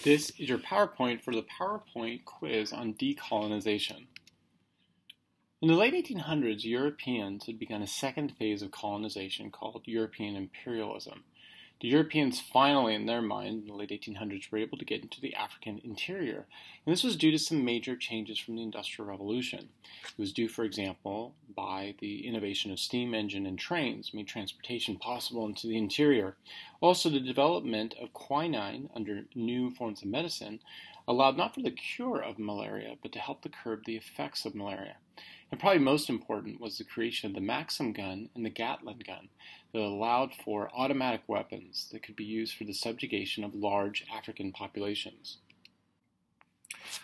This is your PowerPoint for the PowerPoint quiz on decolonization. In the late 1800s, Europeans had begun a second phase of colonization called European Imperialism. The Europeans finally, in their mind, in the late 1800s, were able to get into the African interior, and this was due to some major changes from the Industrial Revolution. It was due, for example, by the innovation of steam engine and trains, made transportation possible into the interior. Also, the development of quinine under new forms of medicine allowed not for the cure of malaria, but to help to curb the effects of malaria. And probably most important was the creation of the Maxim gun and the Gatling gun that allowed for automatic weapons that could be used for the subjugation of large African populations.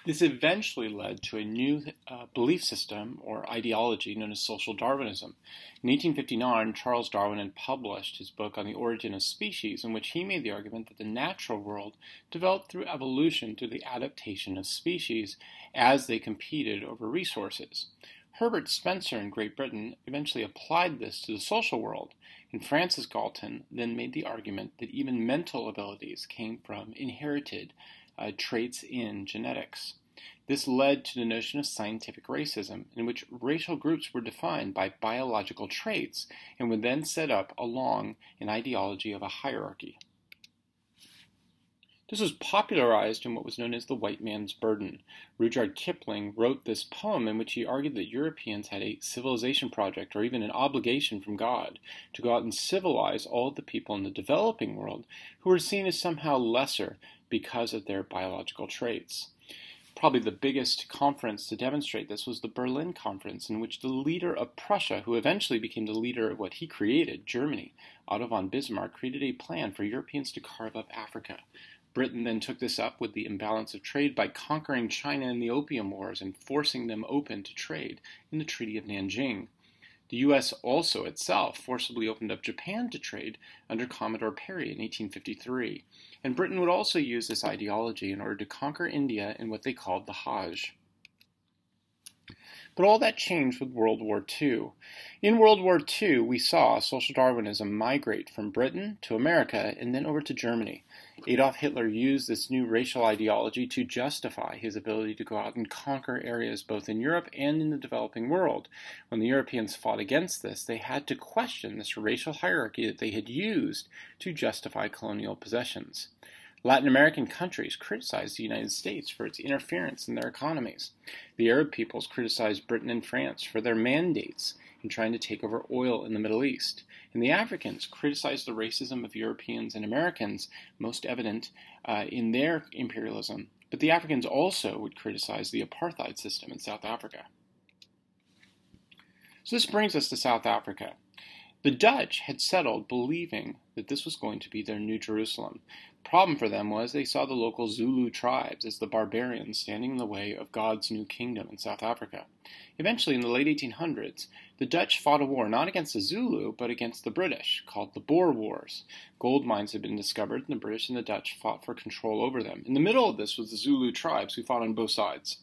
This eventually led to a new belief system or ideology known as social Darwinism. In 1859, Charles Darwin had published his book on the origin of species, in which he made the argument that the natural world developed through evolution through the adaptation of species as they competed over resources. Herbert Spencer in Great Britain eventually applied this to the social world, and Francis Galton then made the argument that even mental abilities came from inherited traits in genetics. This led to the notion of scientific racism, in which racial groups were defined by biological traits and would then set up along an ideology of a hierarchy. This was popularized in what was known as the white man's burden. Rudyard Kipling wrote this poem in which he argued that Europeans had a civilization project or even an obligation from God to go out and civilize all the people in the developing world who were seen as somehow lesser because of their biological traits. Probably the biggest conference to demonstrate this was the Berlin Conference, in which the leader of Prussia, who eventually became the leader of what he created, Germany, Otto von Bismarck, created a plan for Europeans to carve up Africa. Britain then took this up with the imbalance of trade by conquering China in the Opium Wars and forcing them open to trade in the Treaty of Nanjing. The U.S. also itself forcibly opened up Japan to trade under Commodore Perry in 1853. And Britain would also use this ideology in order to conquer India in what they called the Hajj. But all that changed with World War II. In World War II, we saw social Darwinism migrate from Britain to America and then over to Germany. Adolf Hitler used this new racial ideology to justify his ability to go out and conquer areas both in Europe and in the developing world. When the Europeans fought against this, they had to question this racial hierarchy that they had used to justify colonial possessions. Latin American countries criticized the United States for its interference in their economies. The Arab peoples criticized Britain and France for their mandates in trying to take over oil in the Middle East. And the Africans criticized the racism of Europeans and Americans, most evident in their imperialism. But the Africans also would criticize the apartheid system in South Africa. So this brings us to South Africa. The Dutch had settled believing that this was going to be their new Jerusalem. The problem for them was they saw the local Zulu tribes as the barbarians standing in the way of God's new kingdom in South Africa. Eventually, in the late 1800s, the Dutch fought a war not against the Zulu, but against the British, called the Boer Wars. Gold mines had been discovered, and the British and the Dutch fought for control over them. In the middle of this was the Zulu tribes, who fought on both sides.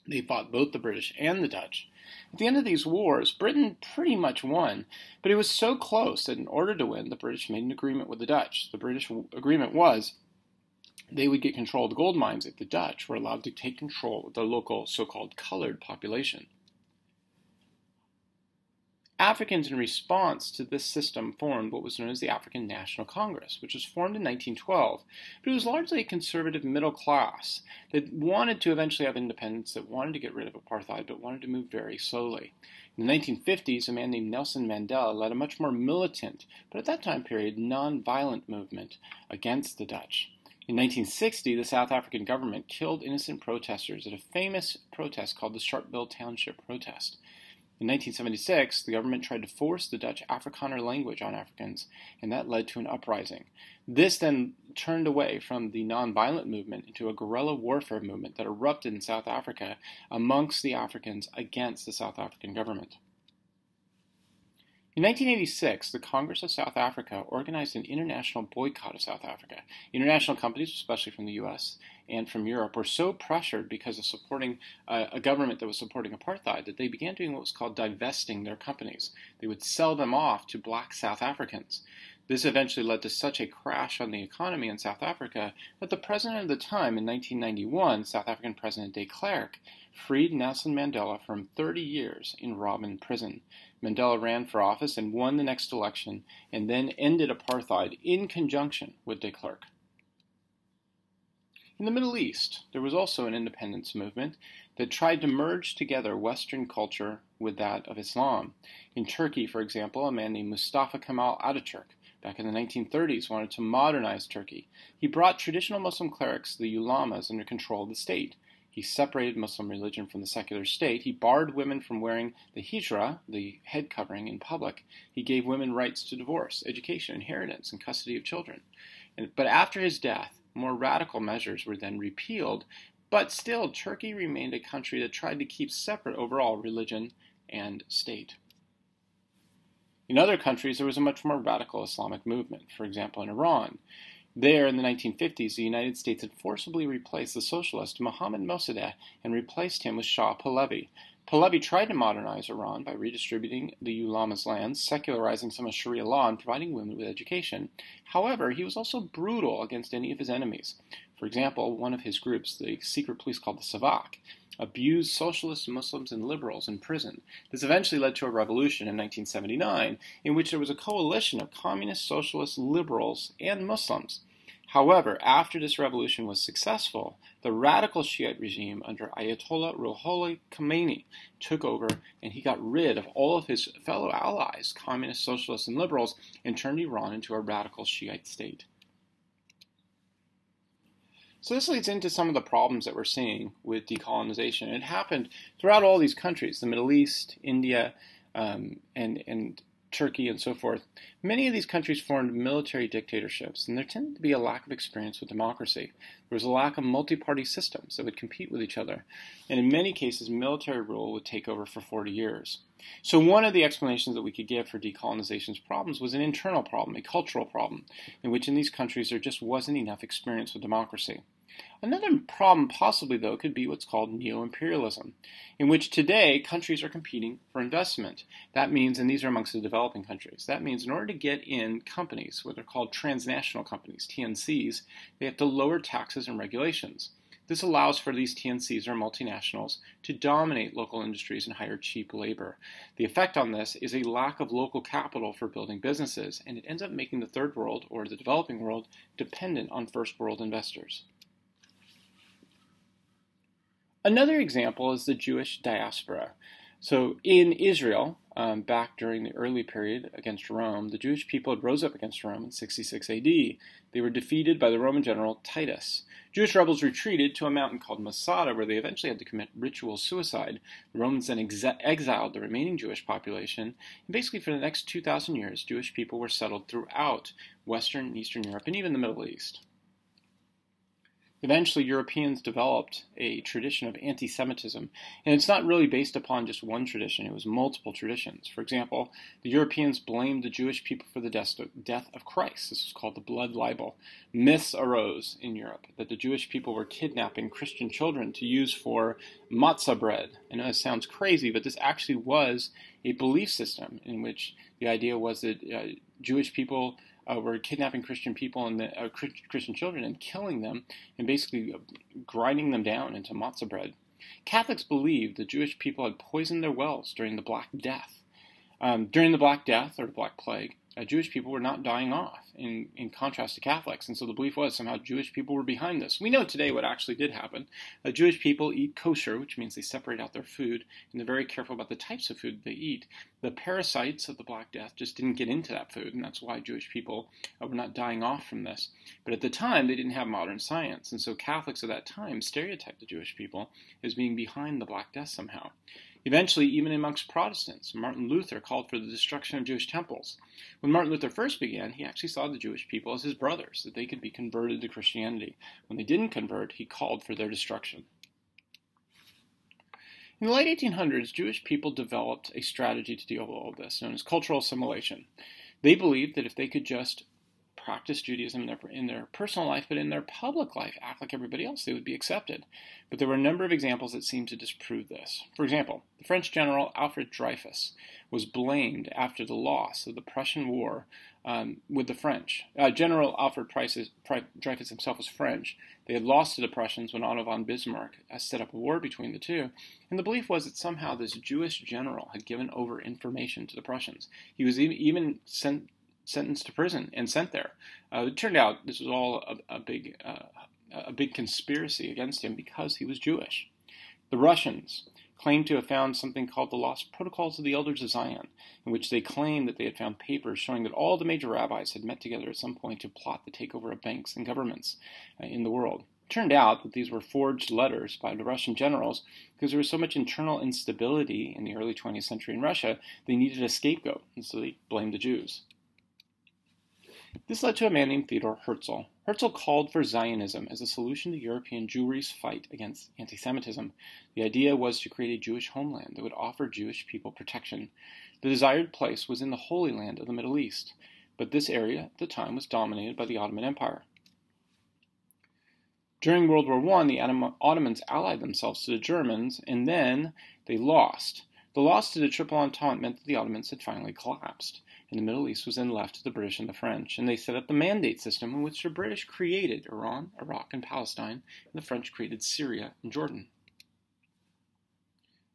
They fought both the British and the Dutch. At the end of these wars, Britain pretty much won, but it was so close that in order to win, the British made an agreement with the Dutch. The British agreement was they would get control of the gold mines if the Dutch were allowed to take control of the local so-called colored population. Africans, in response to this system, formed what was known as the African National Congress, which was formed in 1912. But it was largely a conservative middle class that wanted to eventually have independence, that wanted to get rid of apartheid, but wanted to move very slowly. In the 1950s, a man named Nelson Mandela led a much more militant, but at that time period, non-violent movement against the Dutch. In 1960, the South African government killed innocent protesters at a famous protest called the Sharpeville Township Protest. In 1976, the government tried to force the Dutch Afrikaner language on Africans, and that led to an uprising. This then turned away from the nonviolent movement into a guerrilla warfare movement that erupted in South Africa amongst the Africans against the South African government. In 1986, the Congress of South Africa organized an international boycott of South Africa. International companies, especially from the U.S. and from Europe, were so pressured because of supporting a government that was supporting apartheid that they began doing what was called divesting their companies. They would sell them off to black South Africans. This eventually led to such a crash on the economy in South Africa that the president of the time, in 1991, South African President de Klerk, freed Nelson Mandela from 30 years in Robben prison. Mandela ran for office and won the next election, and then ended apartheid in conjunction with de Klerk. In the Middle East, there was also an independence movement that tried to merge together Western culture with that of Islam. In Turkey, for example, a man named Mustafa Kemal Ataturk, back in the 1930s, wanted to modernize Turkey. He brought traditional Muslim clerics, the ulamas, under control of the state. He separated Muslim religion from the secular state. He barred women from wearing the hijra, the head covering, in public. He gave women rights to divorce, education, inheritance, and custody of children. But after his death, more radical measures were then repealed, but still Turkey remained a country that tried to keep separate overall religion and state. In other countries, there was a much more radical Islamic movement. For example, in Iran, there in the 1950s, the United States had forcibly replaced the socialist Mohammad Mossadegh and replaced him with Shah Pahlavi. Pahlavi tried to modernize Iran by redistributing the ulama's lands, secularizing some of Sharia law, and providing women with education. However, he was also brutal against any of his enemies. For example, one of his groups, the secret police called the Savak, abused socialists, Muslims, and liberals in prison. This eventually led to a revolution in 1979, in which there was a coalition of communists, socialists, liberals, and Muslims. However, after this revolution was successful, the radical Shiite regime under Ayatollah Ruhollah Khomeini took over, and he got rid of all of his fellow allies, communists, socialists, and liberals, and turned Iran into a radical Shiite state. So this leads into some of the problems that we're seeing with decolonization. It happened throughout all these countries, the Middle East, India, and Turkey, and so forth. Many of these countries formed military dictatorships, and there tended to be a lack of experience with democracy. There was a lack of multi-party systems that would compete with each other, and in many cases, military rule would take over for 40 years. So one of the explanations that we could give for decolonization's problems was an internal problem, a cultural problem, in which in these countries there just wasn't enough experience with democracy. Another problem possibly, though, could be what's called neo-imperialism, in which today countries are competing for investment. That means, and these are amongst the developing countries, that means in order to get in companies, what are called transnational companies, TNCs, they have to lower taxes and regulations. This allows for these TNCs or multinationals to dominate local industries and hire cheap labor. The effect on this is a lack of local capital for building businesses, and it ends up making the third world, or the developing world, dependent on first world investors. Another example is the Jewish diaspora. So in Israel, back during the early period against Rome, the Jewish people had rose up against Rome in 66 AD. They were defeated by the Roman general Titus. Jewish rebels retreated to a mountain called Masada, where they eventually had to commit ritual suicide. The Romans then exiled the remaining Jewish population, and basically for the next 2,000 years, Jewish people were settled throughout Western and Eastern Europe and even the Middle East. Eventually, Europeans developed a tradition of anti-Semitism, and it's not really based upon just one tradition, it was multiple traditions. For example, the Europeans blamed the Jewish people for the death of Christ. This was called the blood libel. Myths arose in Europe that the Jewish people were kidnapping Christian children to use for matzah bread. I know this sounds crazy, but this actually was a belief system in which the idea was that Jewish people were kidnapping Christian people and Christian children and killing them and basically grinding them down into matzah bread. Catholics believed the Jewish people had poisoned their wells during the Black Death. During the Black Death, or the Black Plague, Jewish people were not dying off, in contrast to Catholics, and so the belief was somehow Jewish people were behind this. We know today what actually did happen. Jewish people eat kosher, which means they separate out their food, and they're very careful about the types of food they eat. The parasites of the Black Death just didn't get into that food, and that's why Jewish people were not dying off from this. But at the time, they didn't have modern science, and so Catholics at that time stereotyped the Jewish people as being behind the Black Death somehow. Eventually, even amongst Protestants, Martin Luther called for the destruction of Jewish temples. When Martin Luther first began, he actually saw the Jewish people as his brothers, that they could be converted to Christianity. When they didn't convert, he called for their destruction. In the late 1800s, Jewish people developed a strategy to deal with all of this, known as cultural assimilation. They believed that if they could just practice Judaism in their personal life, but in their public life, act like everybody else, they would be accepted. But there were a number of examples that seemed to disprove this. For example, the French general Alfred Dreyfus was blamed after the loss of the Prussian War with the French. General Alfred Dreyfus himself was French. They had lost to the Prussians when Otto von Bismarck set up a war between the two, and the belief was that somehow this Jewish general had given over information to the Prussians. He was even sentenced to prison and sent there. It turned out this was all a big conspiracy against him because he was Jewish. The Russians claimed to have found something called the Lost Protocols of the Elders of Zion, in which they claimed that they had found papers showing that all the major rabbis had met together at some point to plot the takeover of banks and governments in the world. It turned out that these were forged letters by the Russian generals because there was so much internal instability in the early 20th century in Russia, they needed a scapegoat, and so they blamed the Jews. This led to a man named Theodor Herzl. Herzl called for Zionism as a solution to European Jewry's fight against anti-Semitism. The idea was to create a Jewish homeland that would offer Jewish people protection. The desired place was in the Holy Land of the Middle East, but this area at the time was dominated by the Ottoman Empire. During World War I, the Ottomans allied themselves to the Germans, and then they lost. The loss to the Triple Entente meant that the Ottomans had finally collapsed, and the Middle East was then left to the British and the French, and they set up the Mandate system in which the British created Iran, Iraq, and Palestine, and the French created Syria and Jordan.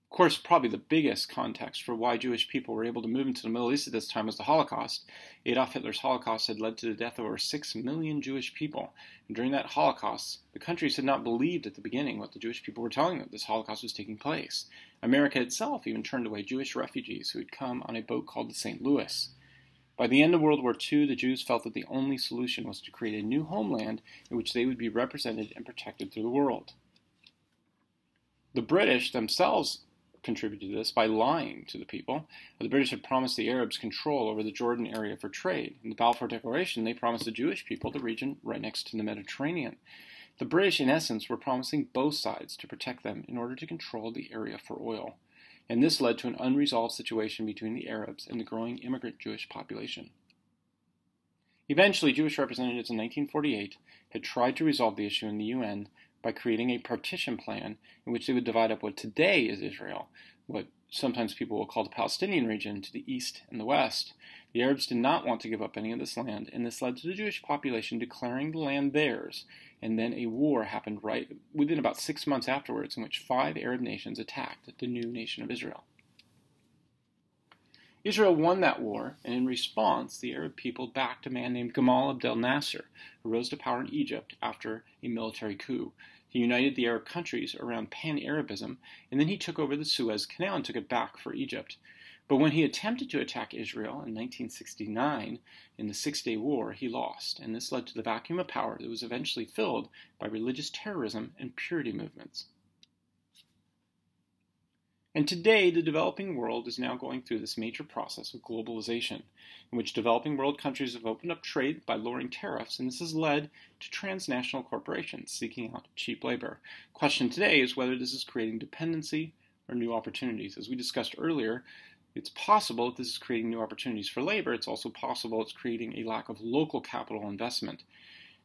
Of course, probably the biggest context for why Jewish people were able to move into the Middle East at this time was the Holocaust. Adolf Hitler's Holocaust had led to the death of over 6 million Jewish people, and during that Holocaust, the countries had not believed at the beginning what the Jewish people were telling them, this Holocaust was taking place. America itself even turned away Jewish refugees who had come on a boat called the St. Louis. By the end of World War II, the Jews felt that the only solution was to create a new homeland in which they would be represented and protected through the world. The British themselves contributed to this by lying to the people. The British had promised the Arabs control over the Jordan area for trade. In the Balfour Declaration, they promised the Jewish people the region right next to the Mediterranean. The British, in essence, were promising both sides to protect them in order to control the area for oil. And this led to an unresolved situation between the Arabs and the growing immigrant Jewish population. Eventually, Jewish representatives in 1948 had tried to resolve the issue in the UN by creating a partition plan in which they would divide up what today is Israel, what sometimes people will call the Palestinian region, to the east and the west. The Arabs did not want to give up any of this land, and this led to the Jewish population declaring the land theirs, and then a war happened right within about 6 months afterwards in which 5 Arab nations attacked the new nation of Israel. Israel won that war, and in response, the Arab people backed a man named Gamal Abdel Nasser, who rose to power in Egypt after a military coup. He united the Arab countries around Pan-Arabism, and then he took over the Suez Canal and took it back for Egypt. But when he attempted to attack Israel in 1969 in the Six-Day War, he lost, and this led to the vacuum of power that was eventually filled by religious terrorism and purity movements. And today, the developing world is now going through this major process of globalization, in which developing world countries have opened up trade by lowering tariffs, and this has led to transnational corporations seeking out cheap labor. The question today is whether this is creating dependency or new opportunities. As we discussed earlier, it's possible that this is creating new opportunities for labor. It's also possible it's creating a lack of local capital investment.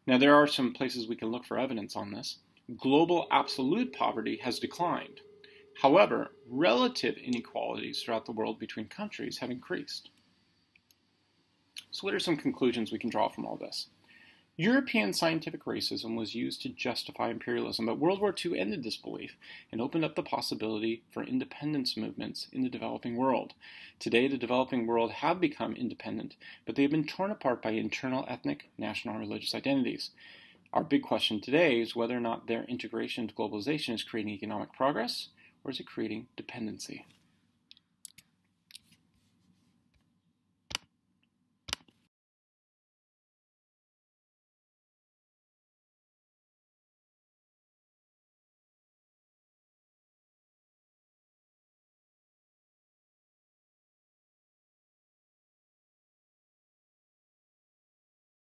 Now, there are some places we can look for evidence on this. Global absolute poverty has declined. However, relative inequalities throughout the world between countries have increased. So what are some conclusions we can draw from all this? European scientific racism was used to justify imperialism, but World War II ended this belief and opened up the possibility for independence movements in the developing world. Today, the developing world have become independent, but they have been torn apart by internal ethnic, national, and religious identities. Our big question today is whether or not their integration into globalization is creating economic progress, or is it creating dependency?